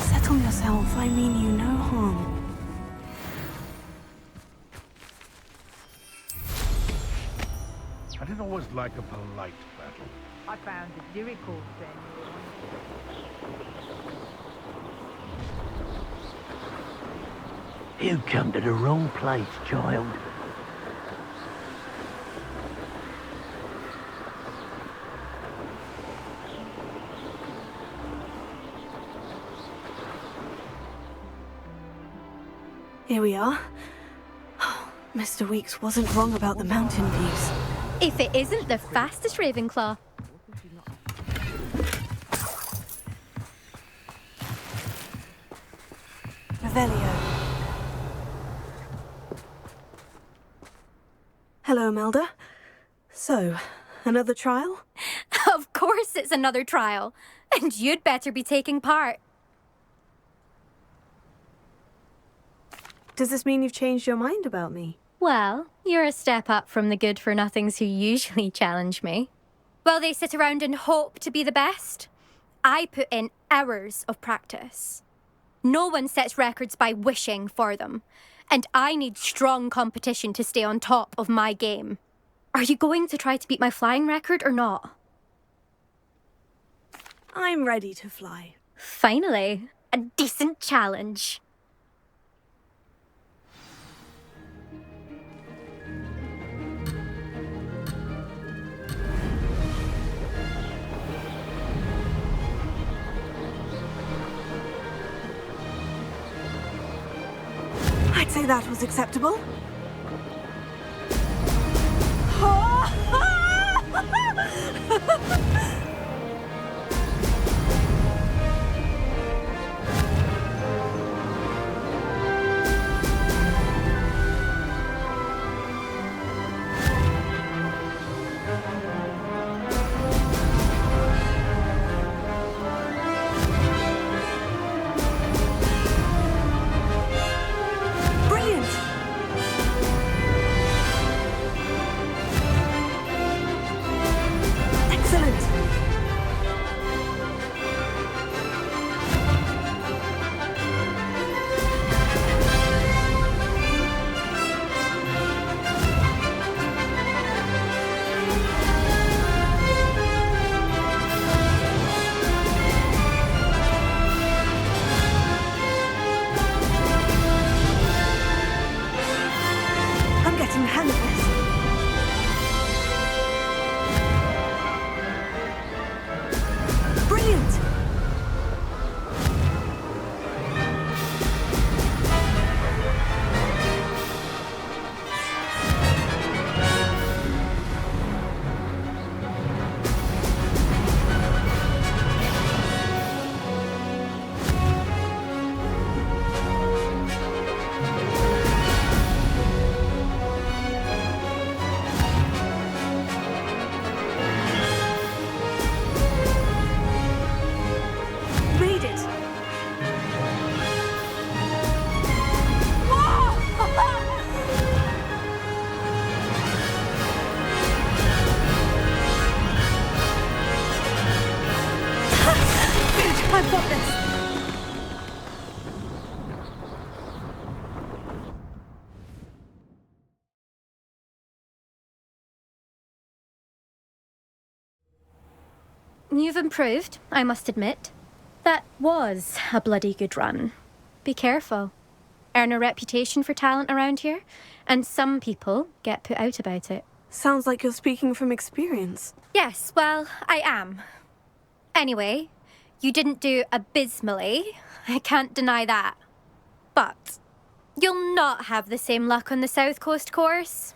Settle yourself, I mean you no harm. I didn't always like a polite battle. I found it lyrical then. You come to the wrong place, child. Here we are. Mr. Weeks wasn't wrong about the mountain views. If it isn't the fastest Ravenclaw. Revelio. Hello, Melda. So, another trial? Of course it's another trial. And you'd better be taking part. Does this mean you've changed your mind about me? Well, you're a step up from the good-for-nothings who usually challenge me. While they sit around and hope to be the best, I put in hours of practice. No one sets records by wishing for them, and I need strong competition to stay on top of my game. Are you going to try to beat my flying record or not? I'm ready to fly. Finally, a decent challenge. I'd say that was acceptable. I've got this! You've improved, I must admit. That was a bloody good run. Be careful. Earn a reputation for talent around here, and some people get put out about it. Sounds like you're speaking from experience. Yes, well, I am. Anyway, you didn't do abysmally. I can't deny that. But you'll not have the same luck on the South Coast course.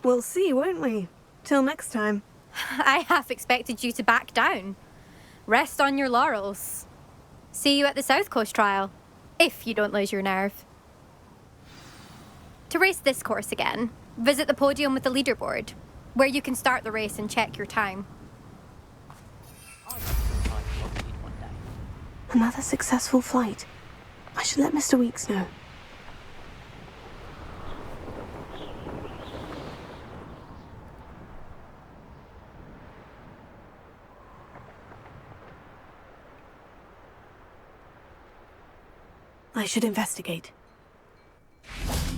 We'll see, won't we? Till next time. I half expected you to back down. Rest on your laurels. See you at the South Coast trial, if you don't lose your nerve. To race this course again, visit the podium with the leaderboard, where you can start the race and check your time. Another successful flight. I should let Mr. Weeks know. I should investigate.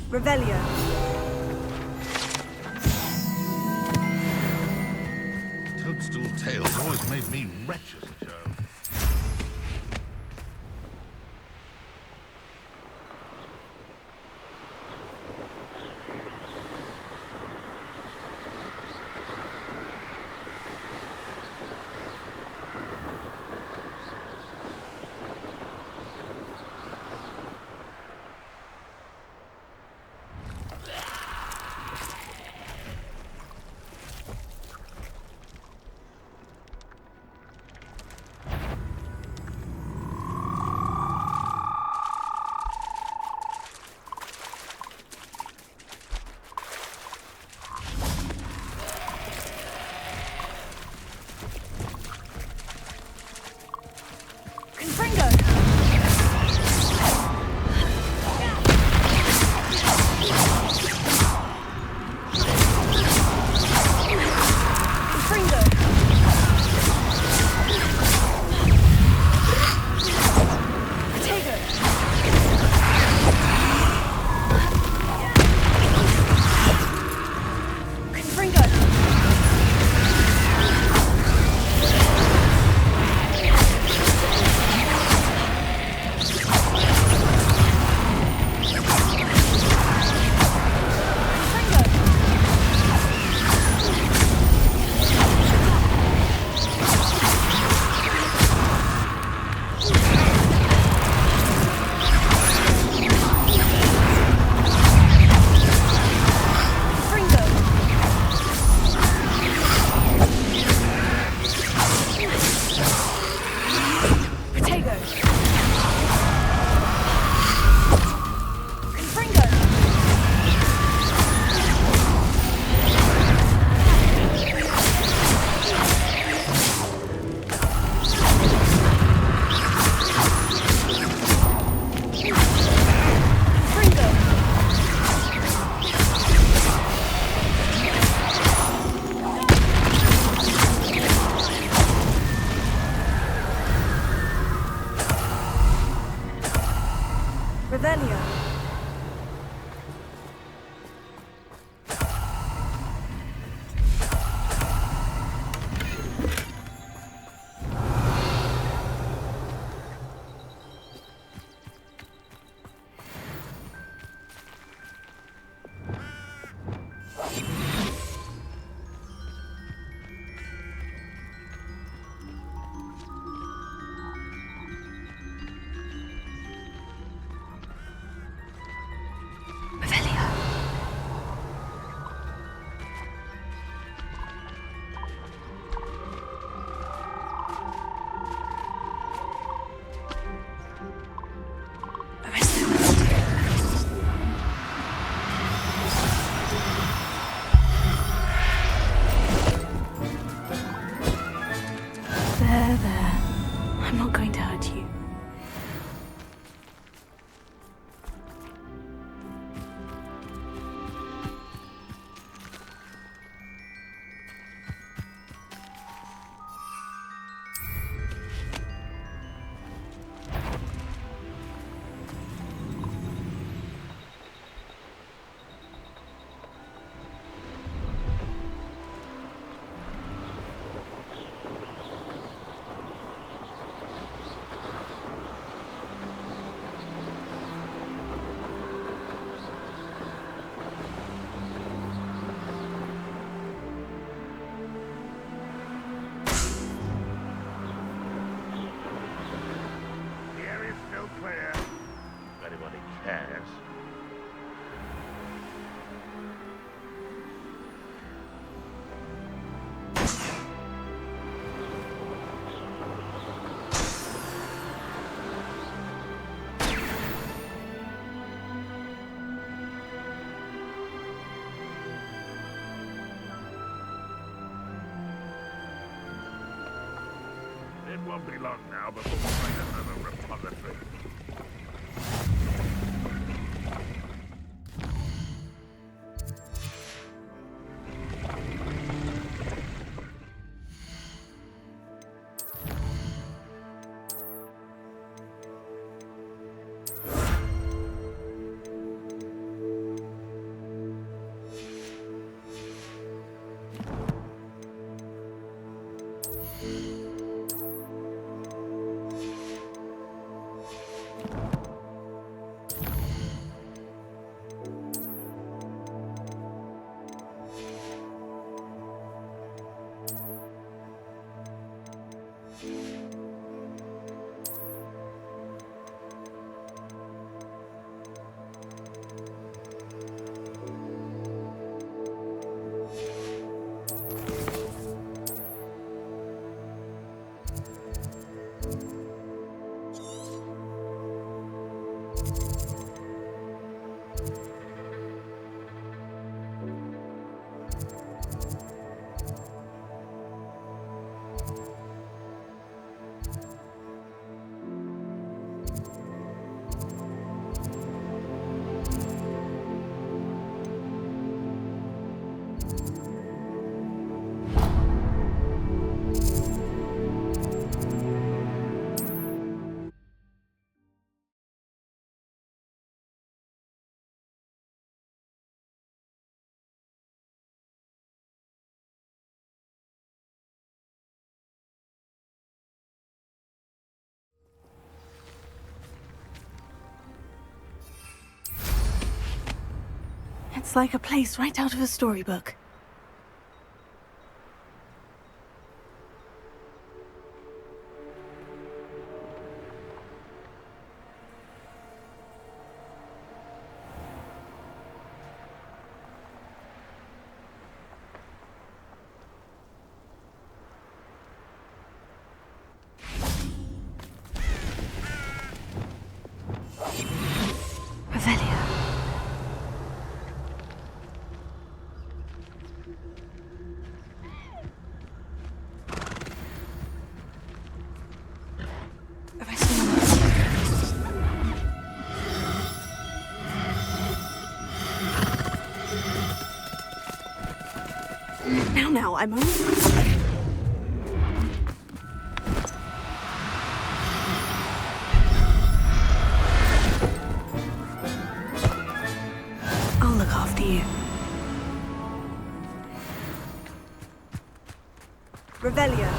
Revelio. Toadstool tales always made me wretched as a child. Revelio. There. I'm not going to hurt you. It won't be long now before we find another repository. It's like a place right out of a storybook. Revelia. Now, I'm only... I'll look after you. Revelia.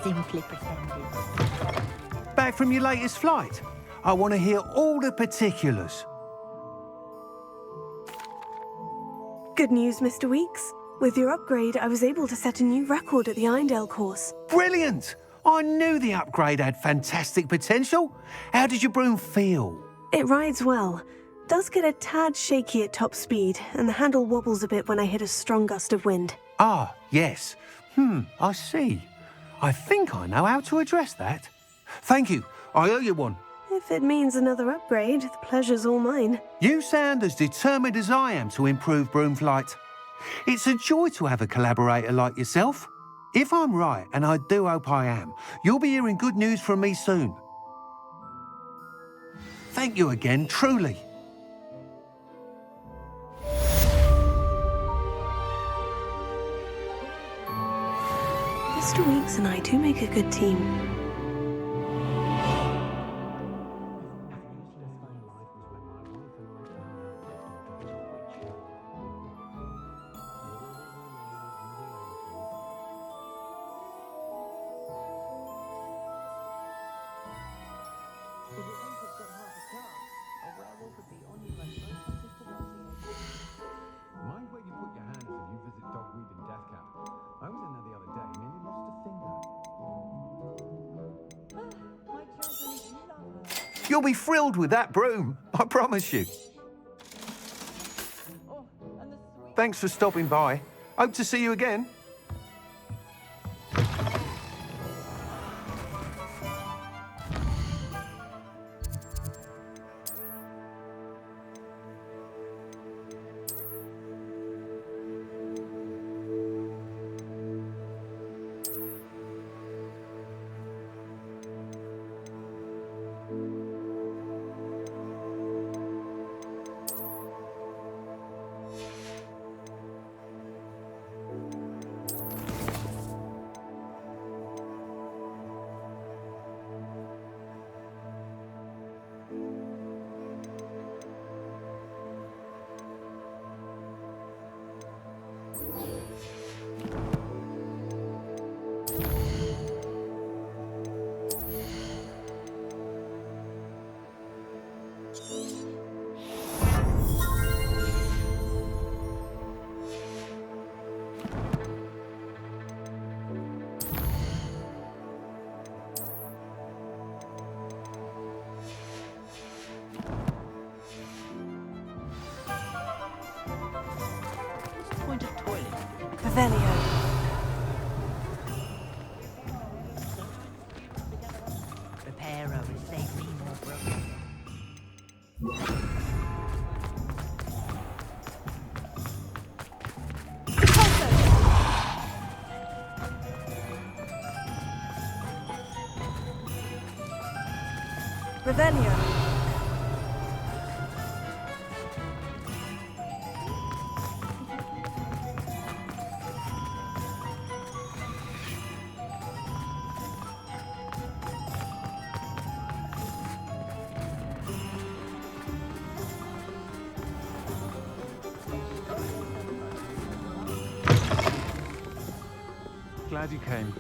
simply pretended. Back from your latest flight? I want to hear all the particulars. Good news, Mr. Weeks. With your upgrade, I was able to set a new record at the Irondale course. Brilliant! I knew the upgrade had fantastic potential. How did your broom feel? It rides well. Does get a tad shaky at top speed, and the handle wobbles a bit when I hit a strong gust of wind. Ah, yes. I see. I think I know how to address that. Thank you. I owe you one. If it means another upgrade, the pleasure's all mine. You sound as determined as I am to improve broom flight. It's a joy to have a collaborator like yourself. If I'm right, and I do hope I am, you'll be hearing good news from me soon. Thank you again, truly. Mr. Weeks and I do make a good team. Mind where you put your hands if you visit Dogweed and Deathcap. I was in there the other day, nearly lost a finger. You'll be thrilled with that broom, I promise you. Thanks for stopping by. Hope to see you again. Revelio. Reparo will save me more broken. Revelio. Glad you came.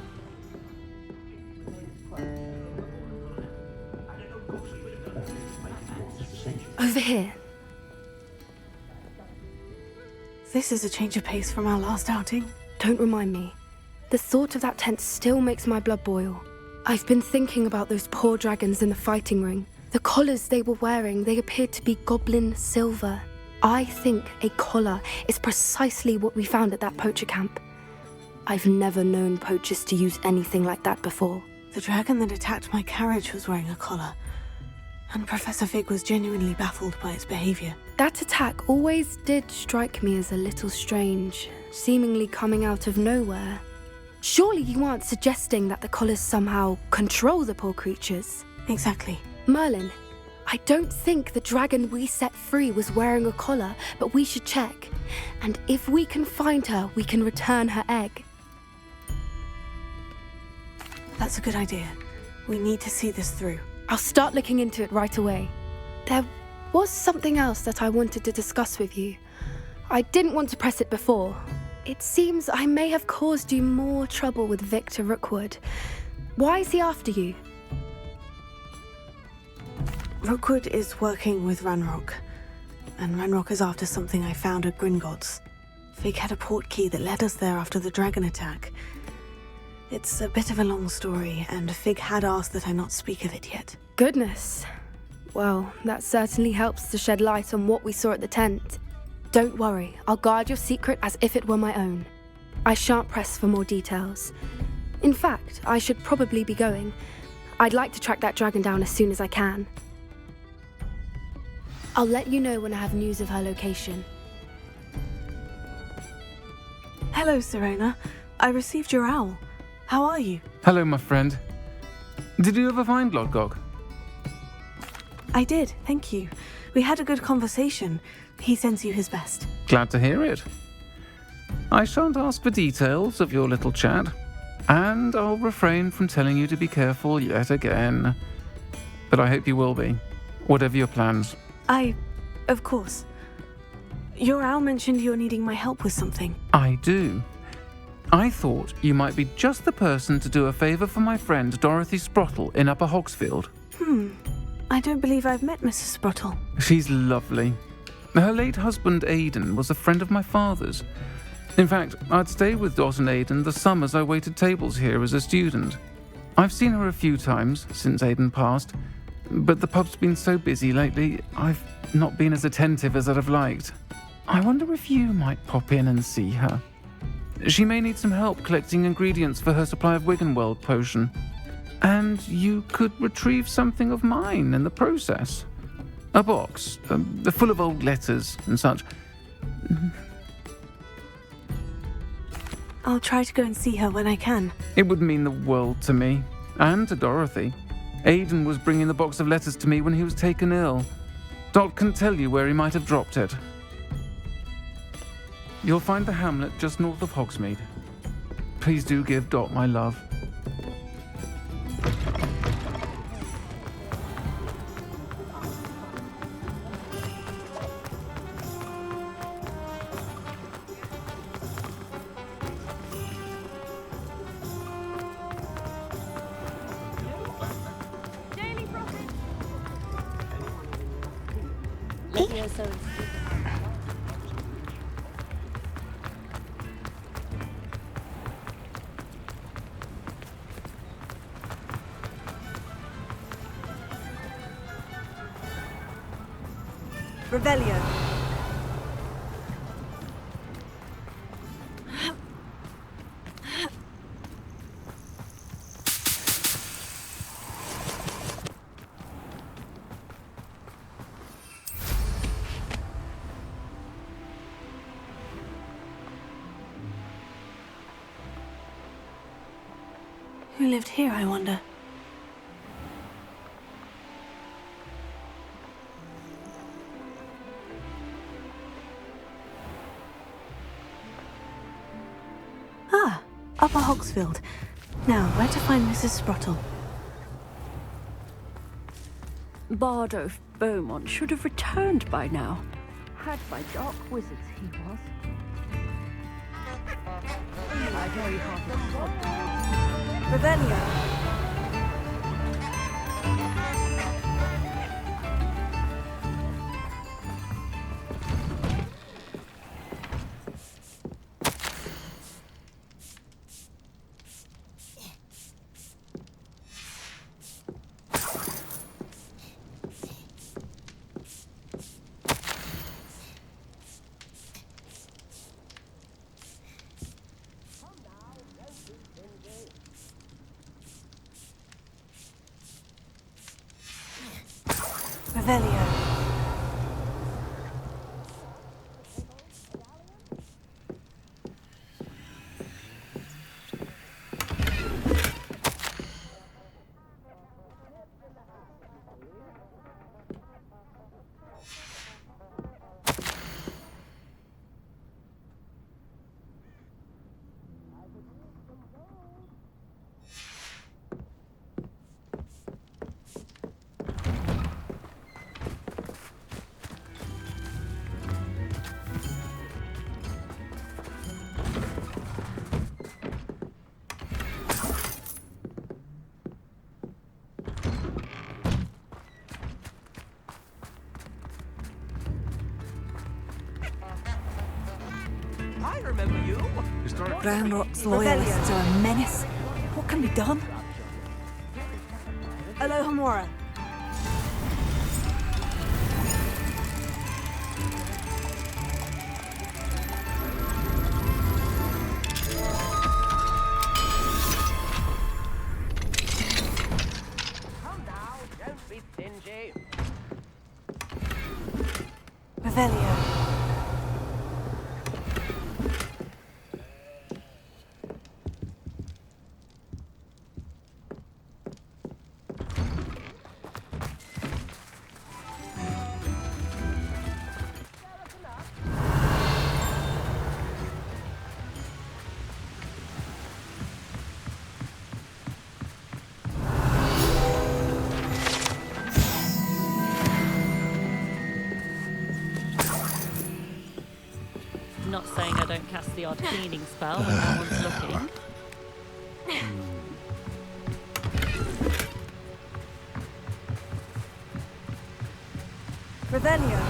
Over here. This is a change of pace from our last outing. Don't remind me. The thought of that tent still makes my blood boil. I've been thinking about those poor dragons in the fighting ring. The collars they were wearing, they appeared to be goblin silver. I think a collar is precisely what we found at that poacher camp. I've never known poachers to use anything like that before. The dragon that attacked my carriage was wearing a collar, and Professor Fig was genuinely baffled by its behavior. That attack always did strike me as a little strange, seemingly coming out of nowhere. Surely you aren't suggesting that the collars somehow control the poor creatures? Exactly. Merlin, I don't think the dragon we set free was wearing a collar, but we should check. And if we can find her, we can return her egg. That's a good idea. We need to see this through. I'll start looking into it right away. There was something else that I wanted to discuss with you. I didn't want to press it before. It seems I may have caused you more trouble with Victor Rookwood. Why is he after you? Rookwood is working with Ranrock, and Ranrock is after something I found at Gringotts. Fig had a port key that led us there after the dragon attack. It's a bit of a long story, and Fig had asked that I not speak of it yet. Goodness. Well, that certainly helps to shed light on what we saw at the tent. Don't worry, I'll guard your secret as if it were my own. I shan't press for more details. In fact, I should probably be going. I'd like to track that dragon down as soon as I can. I'll let you know when I have news of her location. Hello, Serena. I received your owl. How are you? Hello, my friend. Did you ever find Lodgok? I did, thank you. We had a good conversation. He sends you his best. Glad to hear it. I shan't ask for details of your little chat, and I'll refrain from telling you to be careful yet again. But I hope you will be, whatever your plans. Of course. Your owl mentioned you're needing my help with something. I do. I thought you might be just the person to do a favour for my friend Dorothy Sprottle in Upper Hogsfield. I don't believe I've met Mrs. Sprottle. She's lovely. Her late husband Aidan was a friend of my father's. In fact, I'd stay with Dot and Aidan the summers I waited tables here as a student. I've seen her a few times since Aidan passed, but the pub's been so busy lately, I've not been as attentive as I'd have liked. I wonder if you might pop in and see her. She may need some help collecting ingredients for her supply of Wiggenweld potion. And you could retrieve something of mine in the process. A box, full of old letters and such. I'll try to go and see her when I can. It would mean the world to me, and to Dorothy. Aidan was bringing the box of letters to me when he was taken ill. Dot can tell you where he might have dropped it. You'll find the hamlet just north of Hogsmeade. Please do give Dot my love. Revelio. Who lived here, I wonder? Upper Hogsfield. Now, where to find Mrs. Sprottle? Bardolph Beaumont should have returned by now. Had by dark wizards he was. I very hardly Revelio. Revelio. I remember you. Ranrock's loyalists are a menace. What can be done? Alohomora. Come now, don't be stingy. Revelio. Not saying I don't cast the odd cleaning spell when no one's looking. Revelio.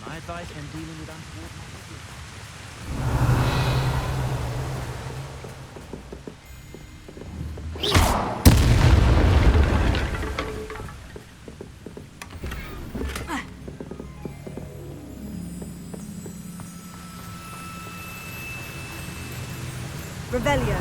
My advice when dealing with untoward Revelio.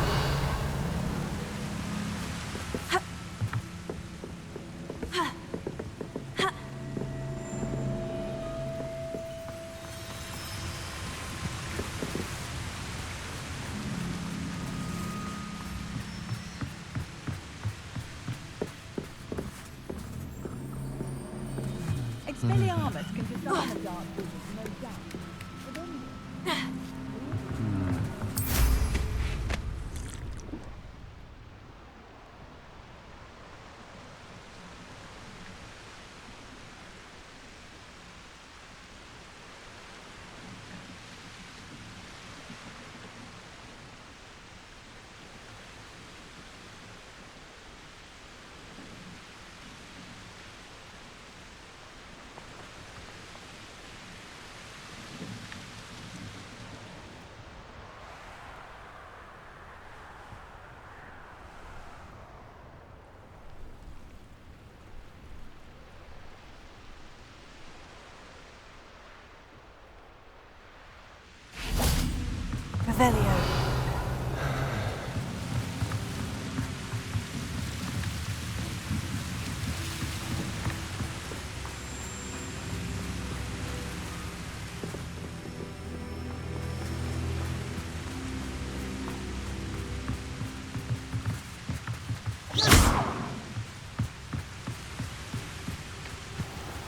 Expelliarmus can disarm a dark vision, no doubt. Revelio.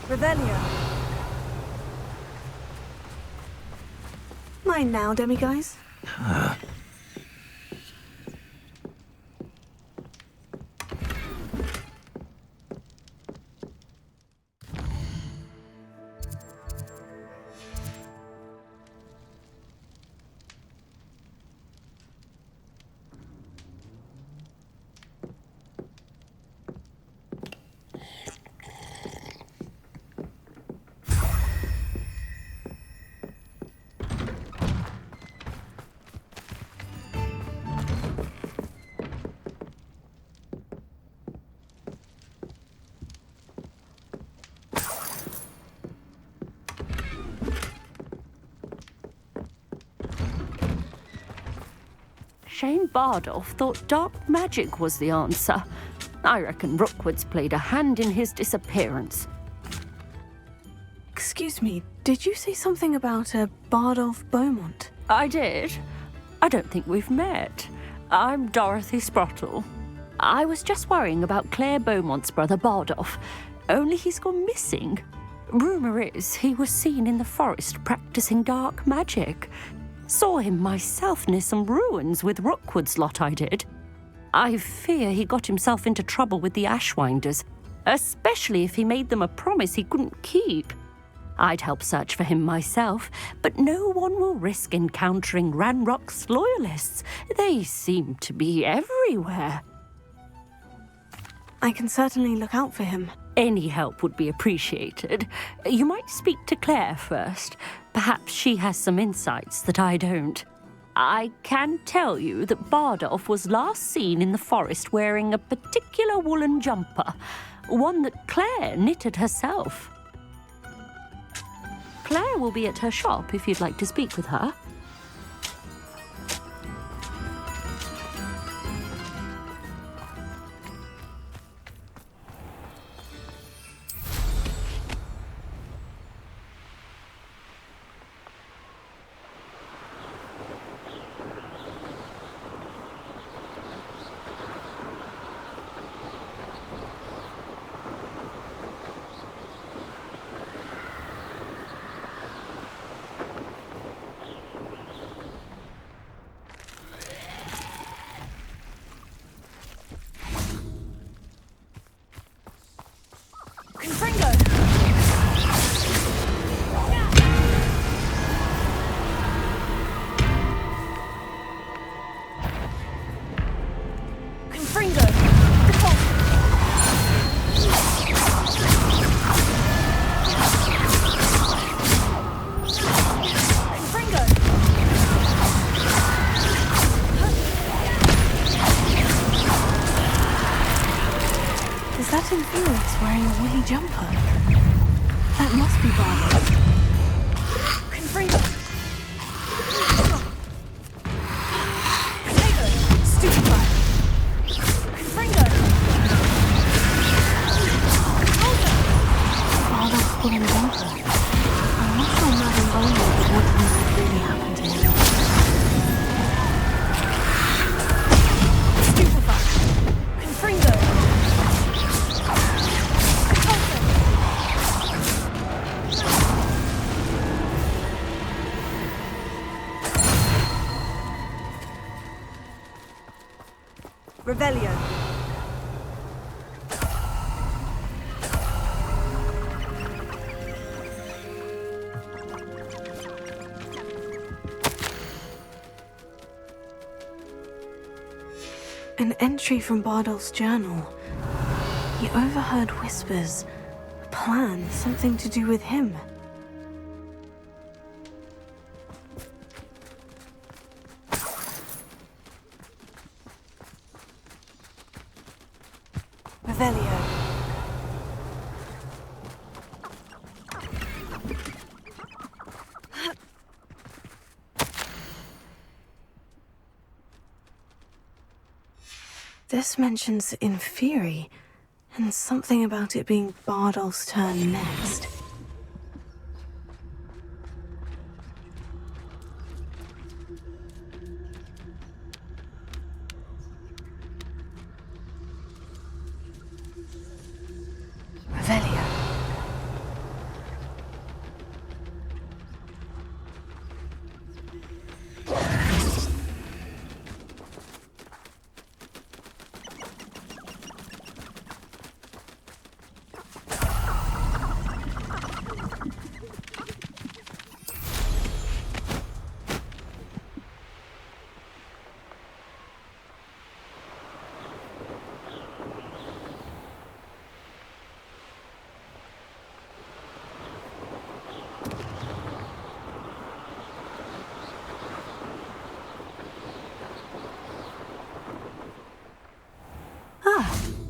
Revelio. Mine now, demiguise. Shane Bardolph thought dark magic was the answer. I reckon Rookwood's played a hand in his disappearance. Excuse me, did you say something about a Bardolph Beaumont? I did. I don't think we've met. I'm Dorothy Sprottle. I was just worrying about Claire Beaumont's brother Bardolph, only he's gone missing. Rumour is he was seen in the forest practicing dark magic. Saw him myself near some ruins with Rookwood's lot I did. I fear he got himself into trouble with the Ashwinders, especially if he made them a promise he couldn't keep. I'd help search for him myself, but no one will risk encountering Ranrock's loyalists. They seem to be everywhere. I can certainly look out for him. Any help would be appreciated. You might speak to Claire first. Perhaps she has some insights that I don't. I can tell you that Bardolph was last seen in the forest wearing a particular woolen jumper, one that Claire knitted herself. Claire will be at her shop if you'd like to speak with her. Is that in Felix wearing a woolly jumper? That must be Bardolph. Confringo! Stupefy! Confringo! Bardolph's woolen jumper. I'm not sure Madame Bowman would want to know what really happened to him. Stupefy! Confringo! Revelio. An entry from Bardolph's journal. He overheard whispers. A plan, something to do with him. Revelio. This mentions Inferi, and something about it being Bardolph's turn next. Revelio.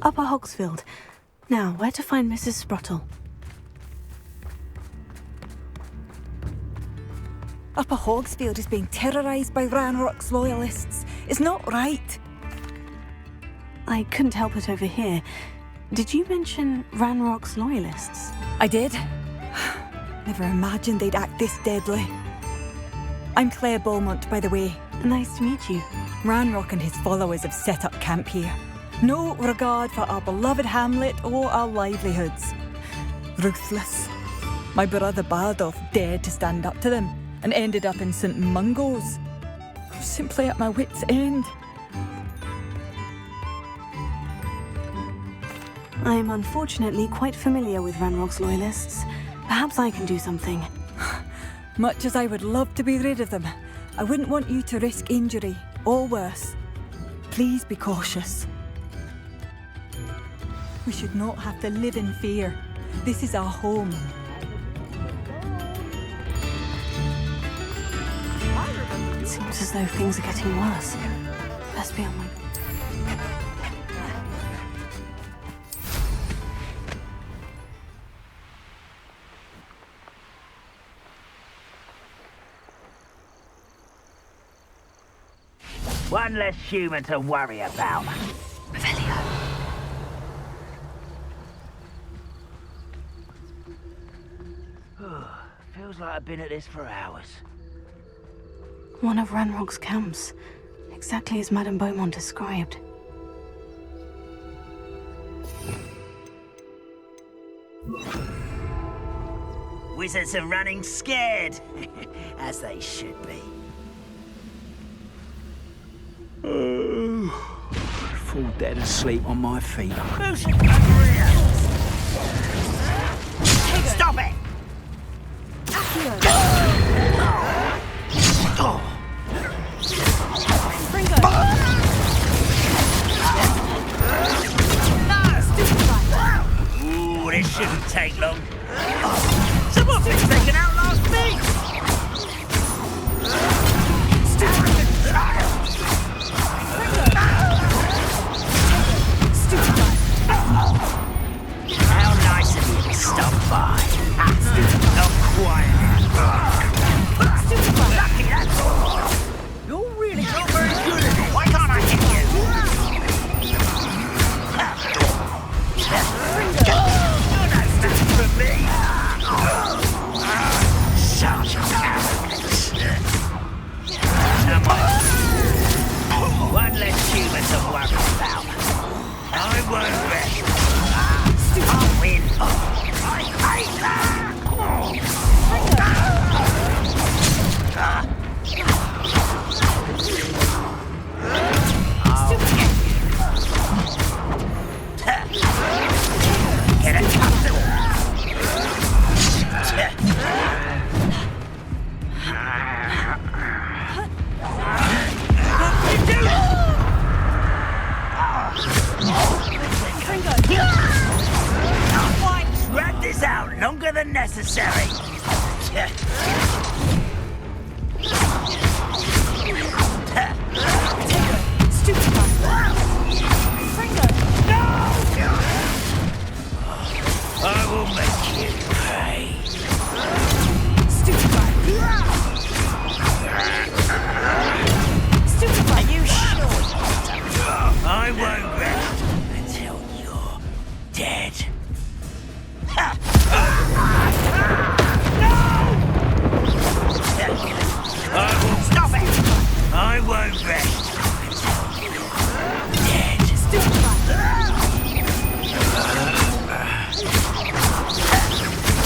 Upper Hogsfield. Now, where to find Mrs. Sprottle? Upper Hogsfield is being terrorised by Ranrock's loyalists. It's not right. I couldn't help it over here. Did you mention Ranrock's loyalists? I did. Never imagined they'd act this deadly. I'm Claire Beaumont, by the way. Nice to meet you. Ranrock and his followers have set up camp here. No regard for our beloved hamlet or our livelihoods. Ruthless. My brother Bardolph dared to stand up to them and ended up in St. Mungo's. I'm simply at my wit's end. I am unfortunately quite familiar with Ranrock's loyalists. Perhaps I can do something. Much as I would love to be rid of them, I wouldn't want you to risk injury, or worse. Please be cautious. We should not have to live in fear. This is our home. It seems as though things are getting worse. Best be on my... One less human to worry about. Revelio. Feels like I've been at this for hours. One of Ranrock's camps. Exactly as Madame Beaumont described. Wizards are running scared, as they should be. Fall dead asleep on my feet. Who's over here? Stop it! Ooh, this shouldn't take long. Someone thinks they can outlast me! How nice of you to stop by. Not quite. Lucky, that's all. You're really not very good at it. Why can't I hit you? You're no match for me. Such arrogance. Come on. One less human to worry about. I won't rest. I'll win. I hate that! Get it, Captain! Drag this out longer than necessary. I will make you pay. Are you sure? I won't rest until you're dead. Stop it! I won't rest until you're dead.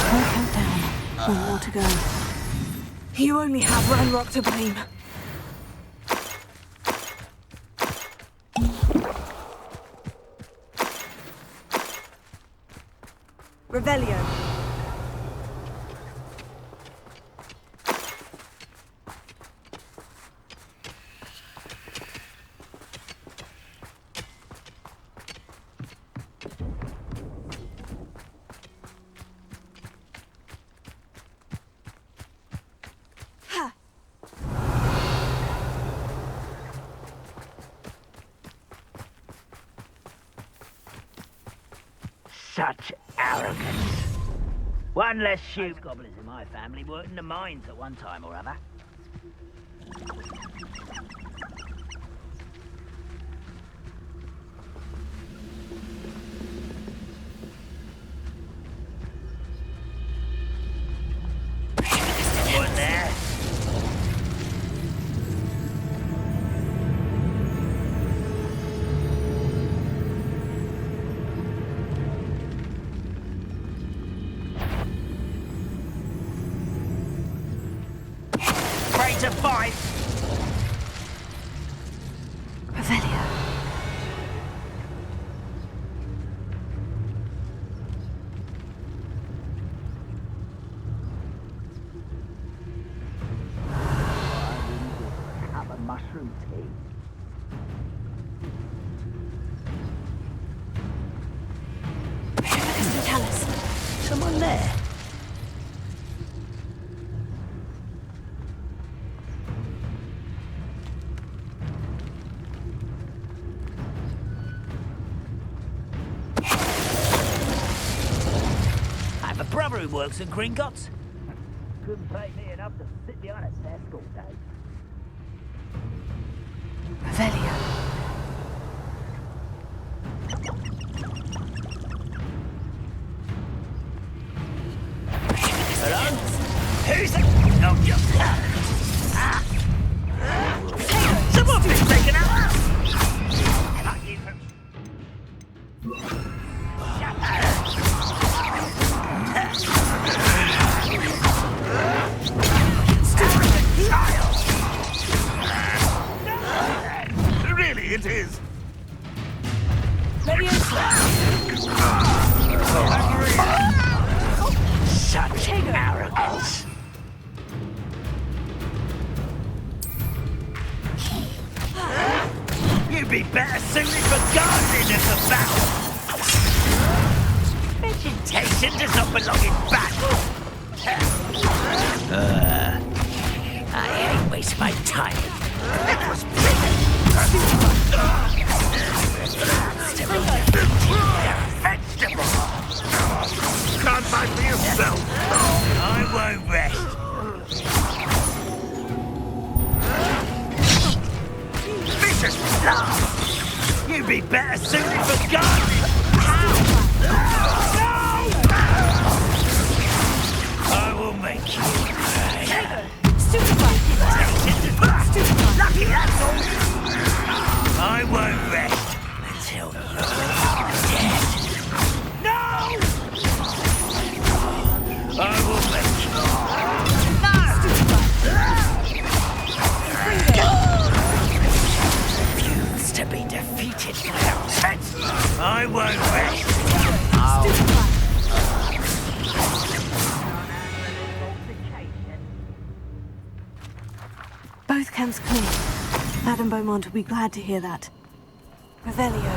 One countdown. One more to go. You only have Ranrock to blame. Revelio. Such arrogance. One less shoot. Goblins in my family worked in the mines at one time or other. One there. To fight. Revelio. mushroom tea. Mr. Tallis. Someone there? I have a brother who works at Gringotts. Couldn't pay me enough to sit behind a desk all day. Revelio. Hello? Who's that? Oh, just someone's been taken out! Fuck you from... Really, it is. Such arrogance. You'd be better suited for gardening than for battle. Vegetation does not belong in battle. I hate wasting my time. It was vegetable. Can't fight for yourself. I won't rest. Vicious blood! You'd be better suited for gardening. No! I will make you cry. Lucky that's all. I won't rest until you're dead. No! I will make you. Refuse to be defeated, Cloudhead. I won't rest. Both camps clear. Madame Beaumont will be glad to hear that. Revelio.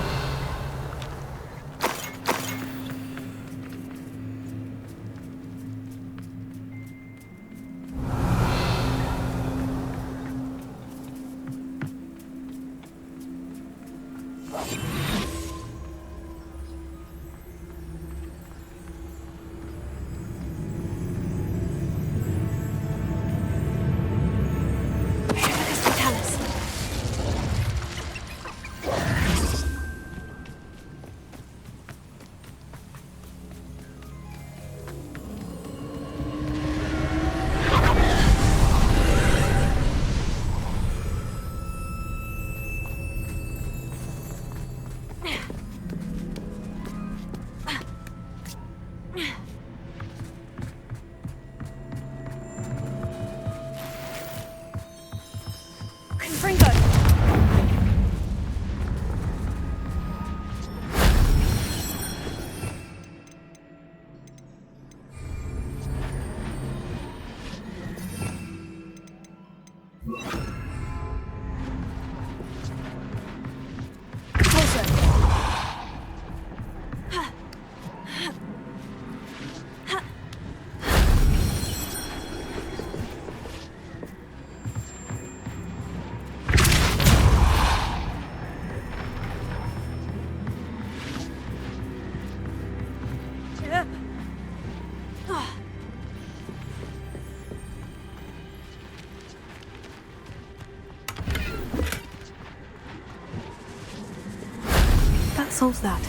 Solves that.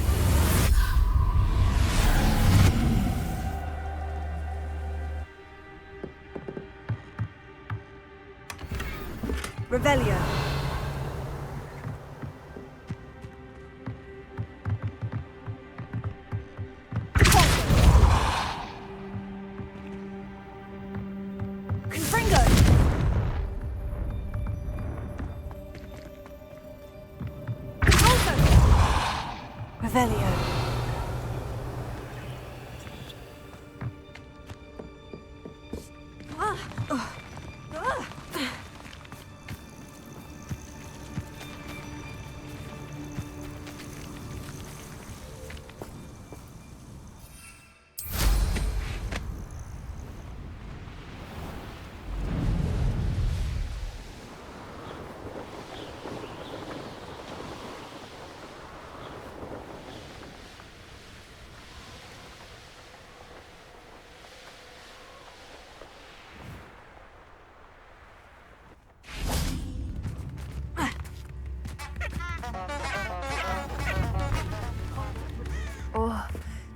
Revelio. Revelio.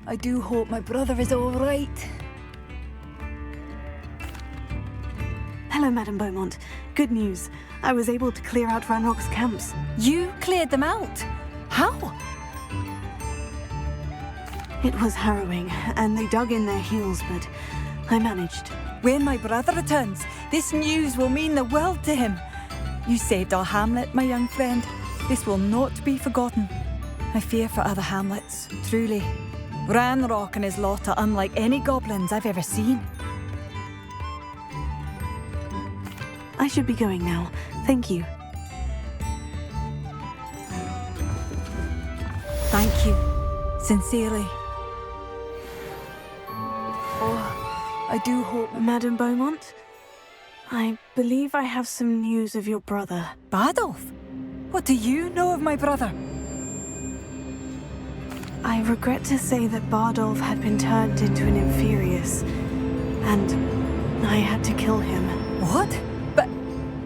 I do hope my brother is all right. Hello, Madame Beaumont. Good news. I was able to clear out Ranrock's camps. You cleared them out? How? It was harrowing, and they dug in their heels, but I managed. When my brother returns, this news will mean the world to him. You saved our hamlet, my young friend. This will not be forgotten. I fear for other hamlets, truly. Ranrock and his lot are unlike any goblins I've ever seen. I should be going now. Thank you. Thank you. Sincerely. Oh, I do hope... Madame Beaumont? I believe I have some news of your brother. Bardolph? What do you know of my brother? I regret to say that Bardolph had been turned into an Inferius, and I had to kill him. What?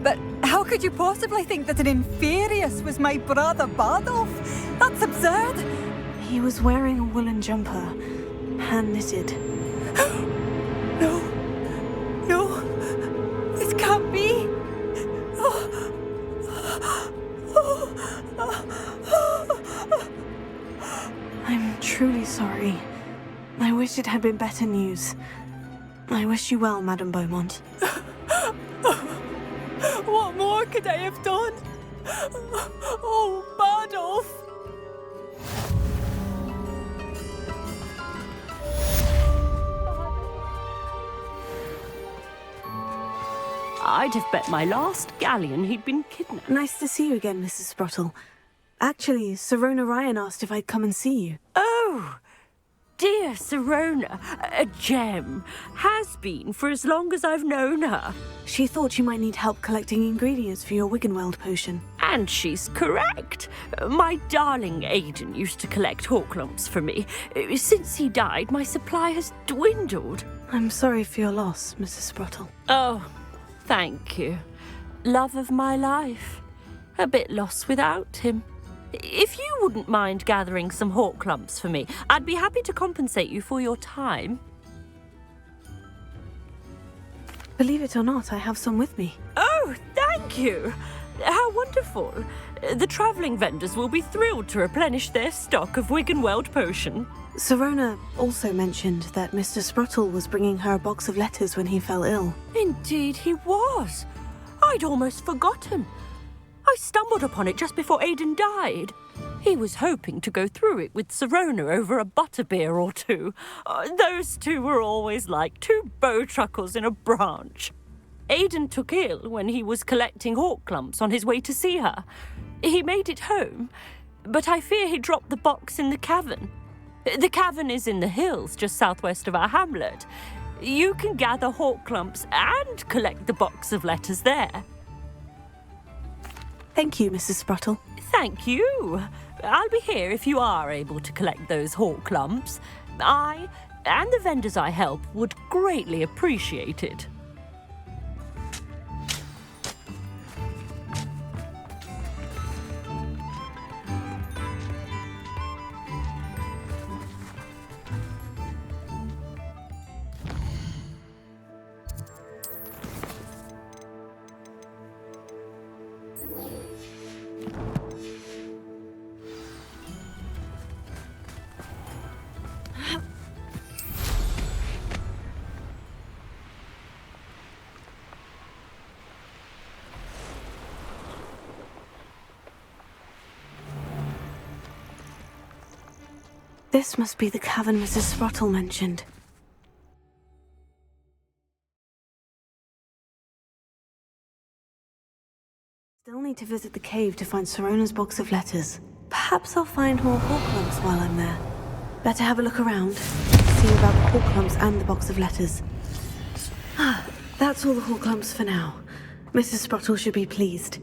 But how could you possibly think that an Inferius was my brother Bardolph? That's absurd! He was wearing a woolen jumper, hand-knitted. No, this can't be. I'm truly sorry. I wish it had been better news. I wish you well, Madame Beaumont. What more could I have done? Oh, Bardolph! I'd have bet my last galleon he'd been kidnapped. Nice to see you again, Mrs. Sprottle. Actually, Sirona Ryan asked if I'd come and see you. Oh, dear Sirona, a gem. Has been for as long as I've known her. She thought you might need help collecting ingredients for your Wiggenweld potion. And she's correct. My darling Aidan used to collect hawk lumps for me. Since he died, my supply has dwindled. I'm sorry for your loss, Mrs. Sprottle. Oh, thank you. Love of my life. A bit lost without him. If you wouldn't mind gathering some hawk lumps for me, I'd be happy to compensate you for your time. Believe it or not, I have some with me. Oh, thank you. How wonderful. The travelling vendors will be thrilled to replenish their stock of Wiggenweld potion. Sirona also mentioned that Mr. Sprottle was bringing her a box of letters when he fell ill. Indeed he was. I'd almost forgotten. I stumbled upon it just before Aidan died. He was hoping to go through it with Sirona over a butterbeer or two. Those two were always like two bowtruckles in a branch. Aidan took ill when he was collecting hawk lumps on his way to see her. He made it home, but I fear he dropped the box in the cavern. The cavern is in the hills just southwest of our hamlet. You can gather hawk lumps and collect the box of letters there. Thank you, Mrs. Sprottle. Thank you. I'll be here if you are able to collect those hawk lumps. I and the vendors I help would greatly appreciate it. This must be the cavern Mrs. Sprottle mentioned. Still need to visit the cave to find Sirona's box of letters. Perhaps I'll find more hawk lumps while I'm there. Better have a look around, see about the hawk lumps and the box of letters. Ah, that's all the hawk lumps for now. Mrs. Sprottle should be pleased.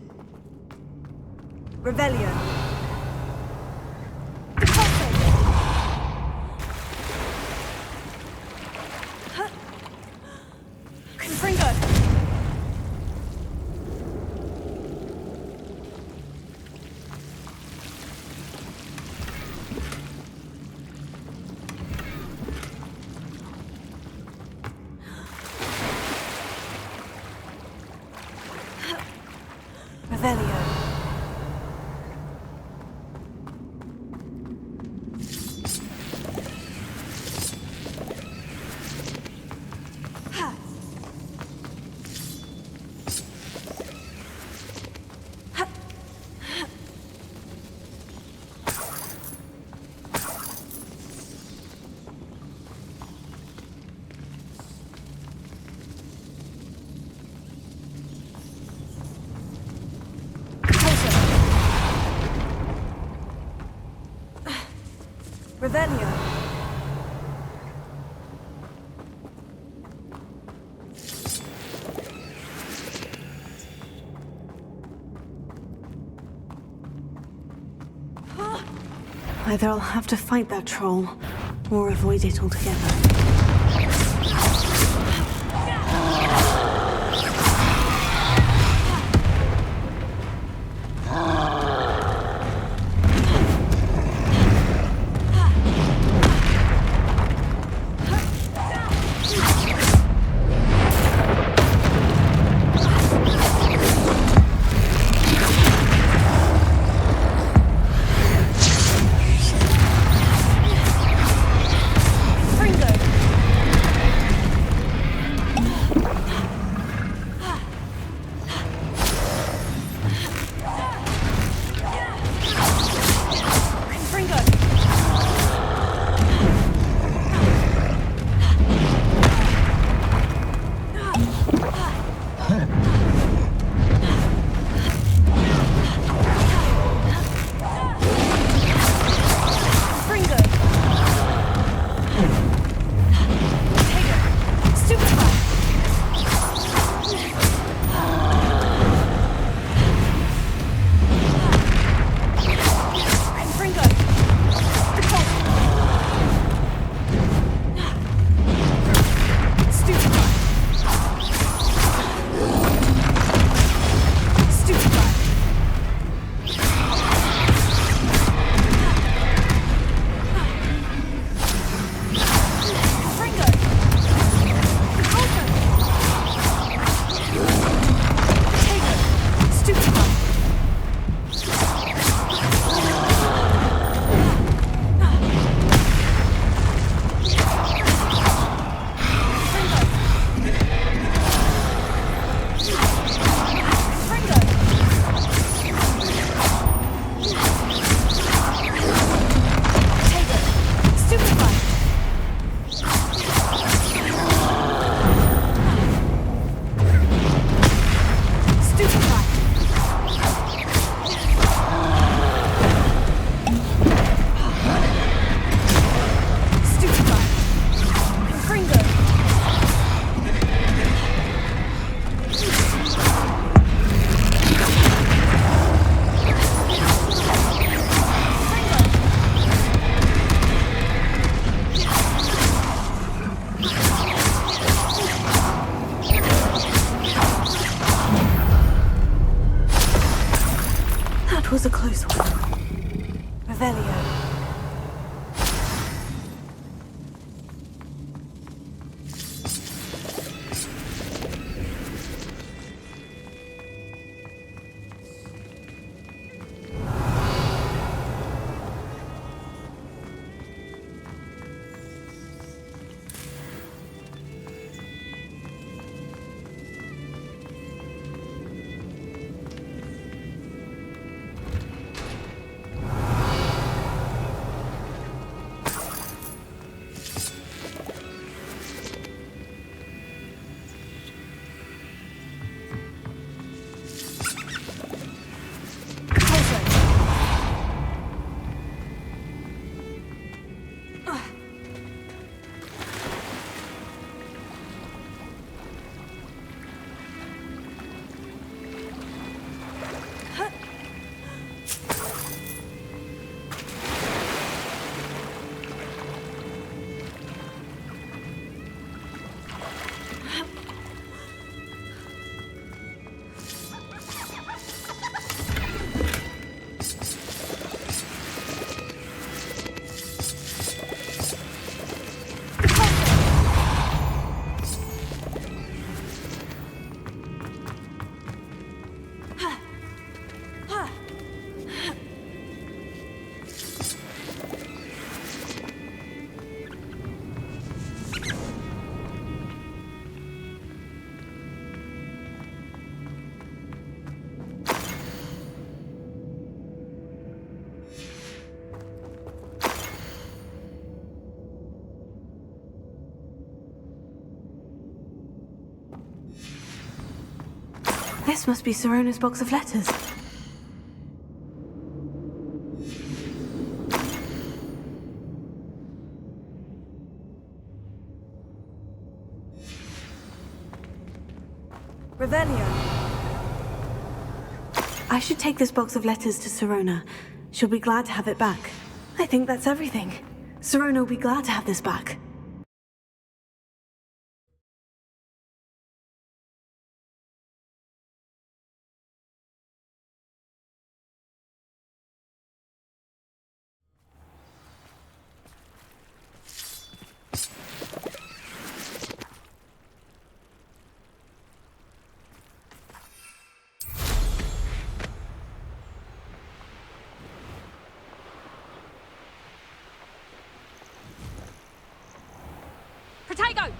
Revelio. Confringo. Revelio. Revelio. Either I'll have to fight that troll, or avoid it altogether. That was a close one. Revelio. This must be Sirona's box of letters. Revelio. I should take this box of letters to Sirona. She'll be glad to have it back. I think that's everything. Sirona will be glad to have this back. Protego!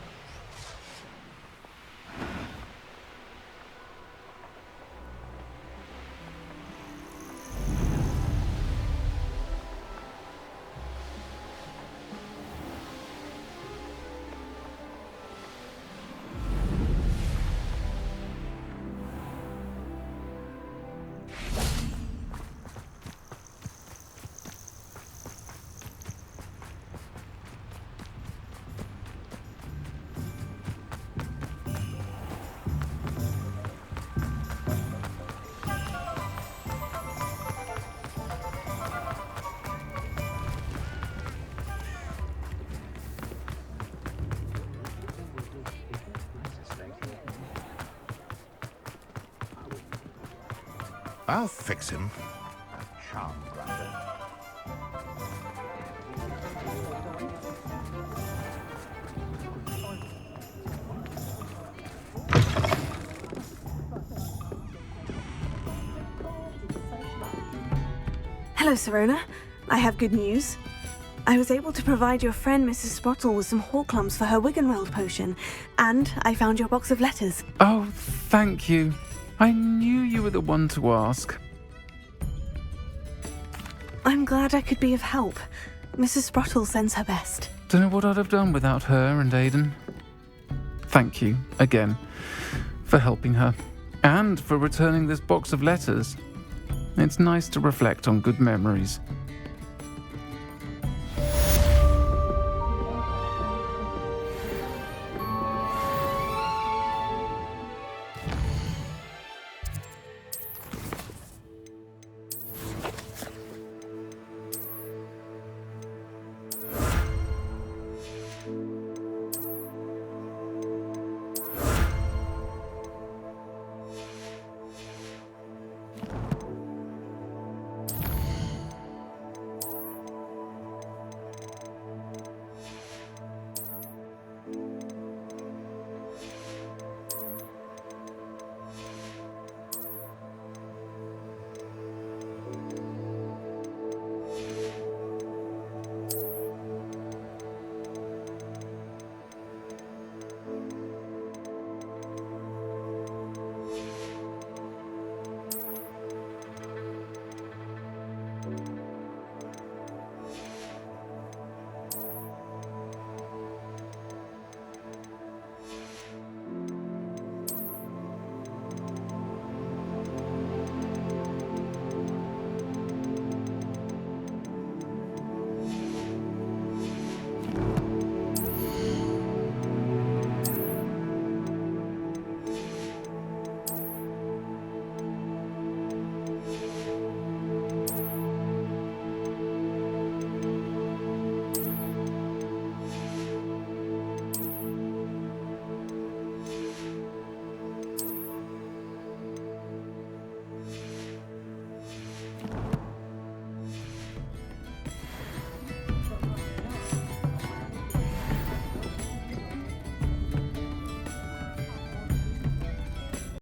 I'll fix him. A charm grinder. Hello, Sirona. I have good news. I was able to provide your friend Mrs. Sprottle with some Horklums for her Wiggenweld potion, and I found your box of letters. Oh, thank you. I knew you were the one to ask. I'm glad I could be of help. Mrs. Sprottle sends her best. Don't know what I'd have done without her and Aidan. Thank you, again, for helping her, and for returning this box of letters. It's nice to reflect on good memories.